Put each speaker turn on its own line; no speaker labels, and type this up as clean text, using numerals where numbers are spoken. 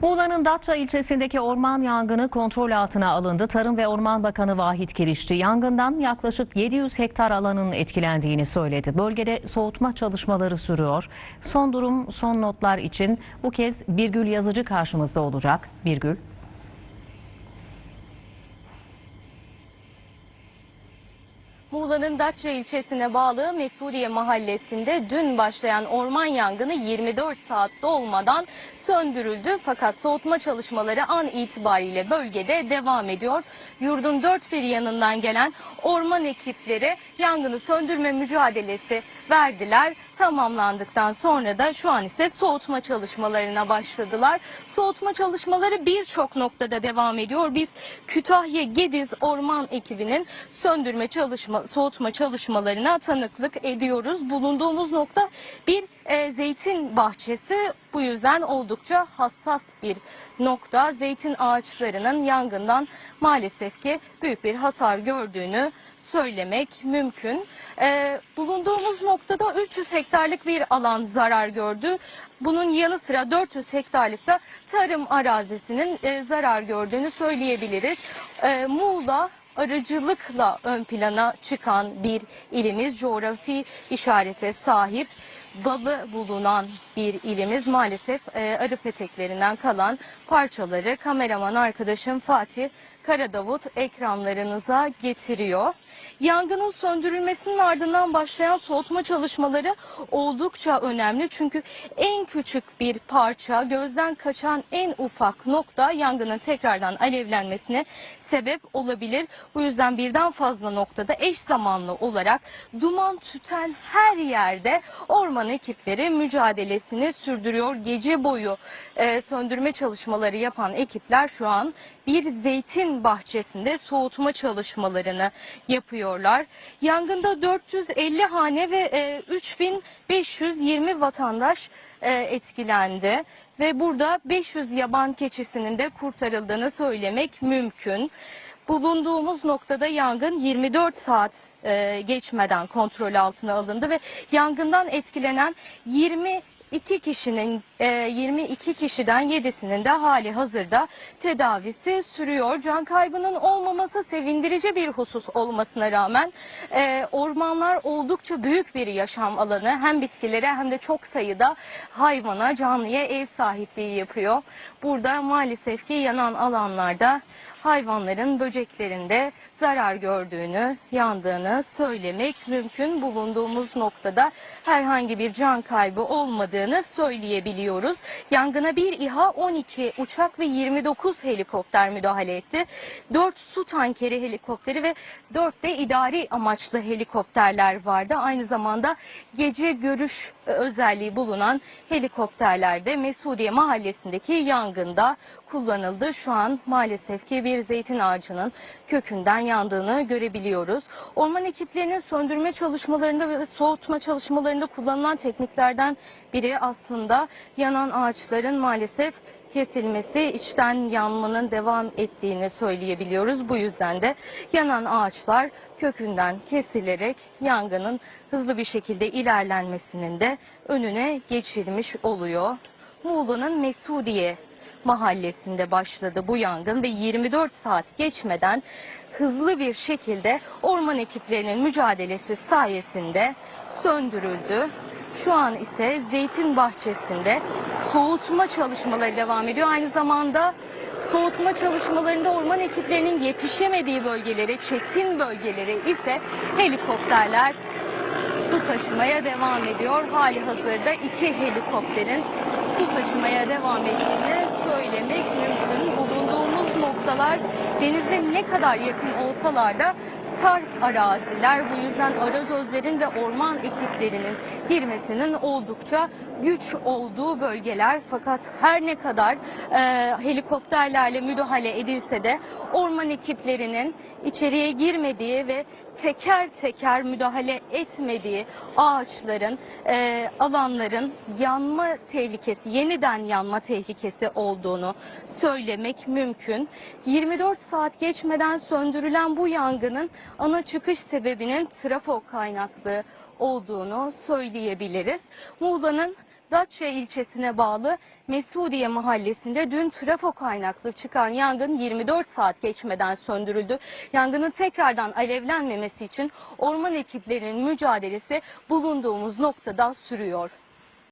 Muğla'nın Datça ilçesindeki orman yangını kontrol altına alındı. Tarım ve Orman Bakanı Vahit Kirişçi yangından yaklaşık 700 hektar alanın etkilendiğini söyledi. Bölgede soğutma çalışmaları sürüyor. Son durum, son notlar için bu kez Birgül Yazıcı karşımızda olacak. Birgül.
Muğla'nın Datça ilçesine bağlı Mesudiye mahallesinde dün başlayan orman yangını 24 saat dolmadan söndürüldü. Fakat soğutma çalışmaları an itibariyle bölgede devam ediyor. Yurdun dört bir yanından gelen orman ekipleri yangını söndürme mücadelesi verdiler. Tamamlandıktan sonra da şu an ise soğutma çalışmalarına başladılar. Soğutma çalışmaları birçok noktada devam ediyor. Biz Kütahya Gediz Orman ekibinin soğutma çalışmalarına tanıklık ediyoruz. Bulunduğumuz nokta bir zeytin bahçesi. Bu yüzden oldukça hassas bir nokta. Zeytin ağaçlarının yangından maalesef ki büyük bir hasar gördüğünü söylemek mümkün. Bulunduğumuz noktada 300 hektarlık bir alan zarar gördü. Bunun yanı sıra 400 hektarlık da tarım arazisinin zarar gördüğünü söyleyebiliriz. Muğla arıcılıkla ön plana çıkan bir ilimiz, coğrafi işarete sahip, balı bulunan bir ilimiz. Maalesef arı peteklerinden kalan parçaları kameraman arkadaşım Fatih Karadavut ekranlarınıza getiriyor. Yangının söndürülmesinin ardından başlayan soğutma çalışmaları oldukça önemli. Çünkü en küçük bir parça, gözden kaçan en ufak nokta yangının tekrardan alevlenmesine sebep olabilir. Bu yüzden birden fazla noktada eş zamanlı olarak duman tüten her yerde orman ekipleri mücadelesini sürdürüyor. Gece boyu söndürme çalışmaları yapan ekipler şu an bir zeytin bahçesinde soğutma çalışmalarını yapıyorlar. Yangında 450 hane ve 3520 vatandaş etkilendi ve burada 500 yaban keçisinin de kurtarıldığını söylemek mümkün. Bulunduğumuz noktada yangın 24 saat geçmeden kontrol altına alındı ve yangından etkilenen 22 kişiden 7'sinin de hali hazırda tedavisi sürüyor. Can kaybının olmaması sevindirici bir husus olmasına rağmen ormanlar oldukça büyük bir yaşam alanı. Hem bitkilere hem de çok sayıda hayvana, canlıya ev sahipliği yapıyor. Burada maalesef ki yanan alanlarda hayvanların, böceklerin de zarar gördüğünü, yandığını söylemek mümkün. Bulunduğumuz noktada herhangi bir can kaybı olmadığını söyleyebiliyoruz. Yangına bir İHA, 12 uçak ve 29 helikopter müdahale etti. 4 su tankeri helikopteri ve 4 de idari amaçlı helikopterler vardı. Aynı zamanda gece görüş özelliği bulunan helikopterler de Mesudiye mahallesindeki yangında kullanıldı. Şu an maalesef ki bir zeytin ağacının kökünden yandığını görebiliyoruz. Orman ekiplerinin söndürme çalışmalarında ve soğutma çalışmalarında kullanılan tekniklerden biri aslında yanan ağaçların maalesef kesilmesi, içten yanmanın devam ettiğini söyleyebiliyoruz. Bu yüzden de yanan ağaçlar kökünden kesilerek yangının hızlı bir şekilde ilerlenmesinin de önüne geçilmiş oluyor. Muğla'nın Mesudiye mahallesinde başladı bu yangın ve 24 saat geçmeden hızlı bir şekilde orman ekiplerinin mücadelesi sayesinde söndürüldü. Şu an ise zeytin bahçesinde soğutma çalışmaları devam ediyor. Aynı zamanda soğutma çalışmalarında orman ekiplerinin yetişemediği bölgelere, çetin bölgelere ise helikopterler su taşımaya devam ediyor. Hali hazırda 2 helikopterin su taşımaya devam ettiğini söylemek mümkün. Bulunduğumuz noktalar denize ne kadar yakın olsalar da sarp araziler. Bu yüzden arazözlerin ve orman ekiplerinin girmesinin oldukça güç olduğu bölgeler. Fakat her ne kadar helikopterlerle müdahale edilse de orman ekiplerinin içeriye girmediği ve teker teker müdahale etmediği ağaçların, alanların yanma tehlikesi, yeniden yanma tehlikesi olduğunu söylemek mümkün. 24 saat geçmeden söndürülen bu yangının ana çıkış sebebinin trafo kaynaklı olduğunu söyleyebiliriz. Muğla'nın Datça ilçesine bağlı Mesudiye mahallesinde dün trafo kaynaklı çıkan yangın 24 saat geçmeden söndürüldü. Yangının tekrardan alevlenmemesi için orman ekiplerinin mücadelesi bulunduğumuz noktada sürüyor.